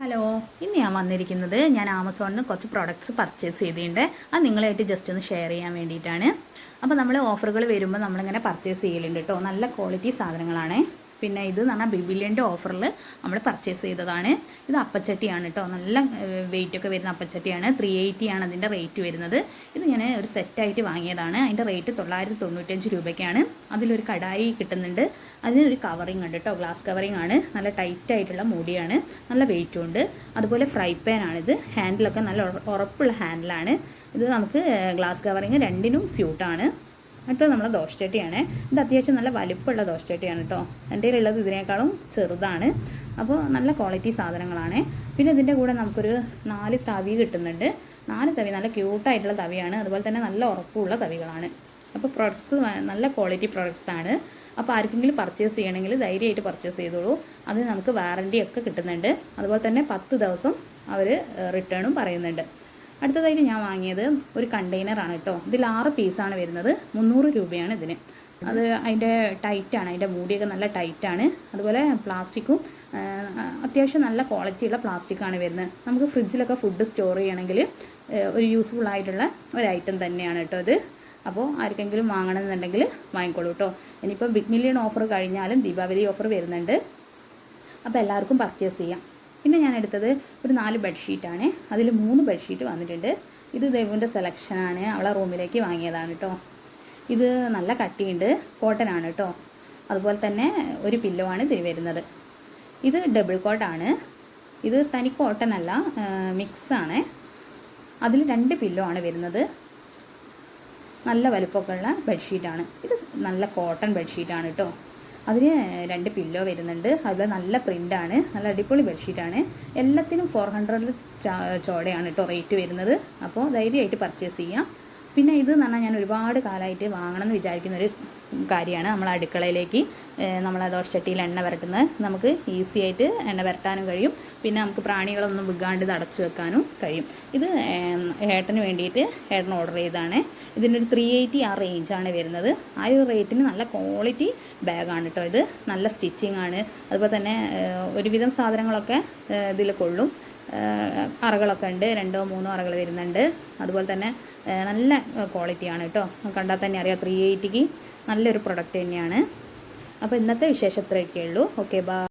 Hello, ഇന്ന് ഞാൻ വന്നിരിക്കുന്നത് ഞാൻ ആമസോണിൽ നിന്ന് കുറച്ച് പ്രോഡക്റ്റ്സ് പർച്ചേസ് ചെയ്തിട്ടുണ്ട്. അത് നിങ്ങളായിട്ട് ജസ്റ്റ് ഒന്ന് ഷെയർ ചെയ്യാൻ വേണ്ടിയിട്ടാണ്. അപ്പോൾ നമ്മൾ ഓഫറുകൾ വരുമ്പോൾ നമ്മളിങ്ങനെ പർച്ചേസ് ചെയ്യലുണ്ട് കേട്ടോ. നല്ല ക്വാളിറ്റി സാധനങ്ങളാണ്. പിന്നെ ഇത് എന്ന് പറഞ്ഞാൽ ബിബിലിയൻ്റെ ഓഫറിൽ നമ്മൾ പർച്ചേസ് ചെയ്തതാണ്. ഇത് അപ്പച്ചട്ടിയാണ് കേട്ടോ. നല്ല വെയിറ്റൊക്കെ വരുന്ന അപ്പച്ചട്ടിയാണ്. 380 ആണ് അതിൻ്റെ റേറ്റ് വരുന്നത്. ഇത് ഞാൻ ഒരു സെറ്റായിട്ട് വാങ്ങിയതാണ്. അതിൻ്റെ റേറ്റ് 995 രൂപയ്ക്കാണ്. അതിലൊരു കടായി കിട്ടുന്നുണ്ട്. അതിനൊരു കവറിങ് ഉണ്ട് കേട്ടോ. ഗ്ലാസ് കവറിങ് ആണ്. നല്ല ടൈറ്റായിട്ടുള്ള മൂടിയാണ്. നല്ല വെയിറ്റും ഉണ്ട്. അതുപോലെ ഫ്രൈ പാനാണിത്. ഹാൻഡിലൊക്കെ നല്ല ഉറപ്പുള്ള ഹാൻഡിലാണ്. ഇത് നമുക്ക് ഗ്ലാസ് കവറിങ് രണ്ടിനും സ്യൂട്ടാണ്. അടുത്തത് നമ്മളെ ദോശച്ചട്ടിയാണ്. ഇത് അത്യാവശ്യം നല്ല വലുപ്പമുള്ള ദോശച്ചട്ടിയാണ് കേട്ടോ. എൻ്റെ കയ്യിലുള്ളത് ഇതിനേക്കാളും ചെറുതാണ്. അപ്പോൾ നല്ല ക്വാളിറ്റി സാധനങ്ങളാണ്. പിന്നെ ഇതിൻ്റെ കൂടെ നമുക്കൊരു 4 തവി കിട്ടുന്നുണ്ട്. 4 തവി നല്ല ക്യൂട്ടായിട്ടുള്ള തവിയാണ്. അതുപോലെ തന്നെ നല്ല ഉറപ്പുള്ള തവികളാണ്. അപ്പോൾ പ്രൊഡക്ട്സ് നല്ല ക്വാളിറ്റി പ്രൊഡക്ട്സ് ആണ്. അപ്പോൾ ആർക്കെങ്കിലും പർച്ചേസ് ചെയ്യണമെങ്കിൽ ധൈര്യമായിട്ട് പർച്ചേസ് ചെയ്തോളൂ. അത് നമുക്ക് വാറണ്ടി ഒക്കെ കിട്ടുന്നുണ്ട്. അതുപോലെ തന്നെ 10 ദിവസം അവർ റിട്ടേണും പറയുന്നുണ്ട്. അടുത്തതായിട്ട് ഞാൻ വാങ്ങിയത് ഒരു കണ്ടെയ്നറാണ് കേട്ടോ. ഇതിൽ 6 പീസാണ് വരുന്നത്. 300 രൂപയാണ് ഇതിന്. അത് അതിൻ്റെ ടൈറ്റാണ്. അതിൻ്റെ മൂടിയൊക്കെ നല്ല ടൈറ്റാണ്. അതുപോലെ പ്ലാസ്റ്റിക്കും അത്യാവശ്യം നല്ല ക്വാളിറ്റിയുള്ള പ്ലാസ്റ്റിക്കാണ് വരുന്നത്. നമുക്ക് ഫ്രിഡ്ജിലൊക്കെ ഫുഡ് സ്റ്റോർ ചെയ്യണമെങ്കിൽ ഒരു യൂസ്ഫുൾ ആയിട്ടുള്ള ഒരു ഐറ്റം തന്നെയാണ് കേട്ടോ ഇത്. അപ്പോൾ ആർക്കെങ്കിലും വാങ്ങണമെന്നുണ്ടെങ്കിൽ വാങ്ങിക്കോളൂ കേട്ടോ. ഇനിയിപ്പോൾ ബിഗ് മില്യൺ ഓഫർ കഴിഞ്ഞാലും ദീപാവലി ഓഫർ വരുന്നുണ്ട്. അപ്പോൾ എല്ലാവർക്കും പർച്ചേസ് ചെയ്യാം. പിന്നെ ഞാൻ എടുത്തത് ഒരു 4 ബെഡ്ഷീറ്റാണ്. അതിൽ 3 ബെഡ്ഷീറ്റ് വന്നിട്ടുണ്ട്. ഇത് ദേവുവിൻ്റെ സെലക്ഷനാണ്. അവളെ റൂമിലേക്ക് വാങ്ങിയതാണ് കേട്ടോ. ഇത് നല്ല കട്ടിയുണ്ട്. കോട്ടൺ ആണ് കേട്ടോ. അതുപോലെ തന്നെ ഒരു പില്ലോ ആണ് ഇതിന് വരുന്നത്. ഇത് ഡബിൾ കോട്ടാണ്. ഇത് തനി കോട്ടൺ അല്ല, മിക്സാണ്. അതിൽ 2 പില്ലോ ആണ് വരുന്നത്. നല്ല വലുപ്പമൊക്കെ ഉള്ള ബെഡ്ഷീറ്റാണ്. ഇത് നല്ല കോട്ടൺ ബെഡ്ഷീറ്റാണ് കേട്ടോ. അതിന് 2 പില്ലോ വരുന്നുണ്ട്. അതുപോലെ നല്ല പ്രിൻ്റാണ്. നല്ല അടിപൊളി ബെഡ്ഷീറ്റാണ്. എല്ലാത്തിനും 400 ചോടയാണ് കേട്ടോ റേറ്റ് വരുന്നത്. അപ്പോൾ ധൈര്യമായിട്ട് പർച്ചേസ് ചെയ്യാം. പിന്നെ ഇത് എന്ന് പറഞ്ഞാൽ ഞാൻ ഒരുപാട് കാലമായിട്ട് വാങ്ങണമെന്ന് വിചാരിക്കുന്നൊരു കാര്യമാണ്. നമ്മൾ അടുക്കളയിലേക്ക് നമ്മൾ ദോശച്ചട്ടിയിൽ എണ്ണ പുരട്ടുന്നത് നമുക്ക് ഈസി ആയിട്ട് എണ്ണ പുരട്ടാനും കഴിയും. പിന്നെ നമുക്ക് പ്രാണികളൊന്നും വിൽക്കാണ്ട് ഇത് അടച്ചു വെക്കാനും കഴിയും. ഇത് ഏട്ടന് വേണ്ടിയിട്ട് ഏട്ടൻ ഓർഡർ ചെയ്തതാണ്. ഇതിനൊരു 380 ആ റേഞ്ചാണ് വരുന്നത്. ആ ഒരു റേറ്റിന് നല്ല ക്വാളിറ്റി ബാഗാണ് കേട്ടോ. ഇത് നല്ല സ്റ്റിച്ചിങ് ആണ്. അതുപോലെ തന്നെ ഒരുവിധം സാധനങ്ങളൊക്കെ ഇതിൽ കൊള്ളും. അറകളൊക്കെ ഉണ്ട്. 2-3 അറകൾ വരുന്നുണ്ട്. അതുപോലെ തന്നെ നല്ല ക്വാളിറ്റിയാണ് കേട്ടോ. കണ്ടാൽ തന്നെ അറിയാം 380ക്ക് നല്ലൊരു പ്രൊഡക്റ്റ് തന്നെയാണ്. അപ്പോൾ ഇന്നത്തെ വിശേഷം ഇത്രയൊക്കെ ഉള്ളൂ. Okay, by.